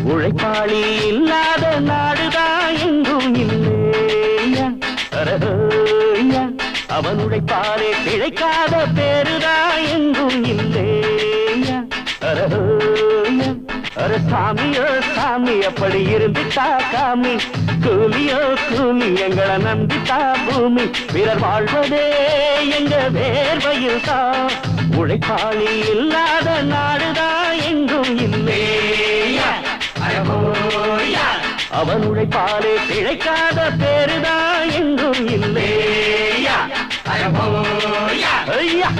உழைப்பாளி இல்லாத நாடுதான் எங்கும் இல்லையா அரஹோயா அவன் உழைப்பாலே பிழைக்காத பேருதான் எங்கும் இல்லையா அரஹோயா அர சாமியோ சாமி அப்படி இருந்துட்டா காமி கூலியோ கூலி எங்களை நம்பித்தா பூமி பிறர் வாழ்வதே எங்க வேர்வையில் தான் உழைப்பாளி இல்லாத நாடுதான் எங்கும் இல்லையா அவன் உழைப்பாலே பிழைக்காத பேருதான் எங்கும் இல்லையா ஐயா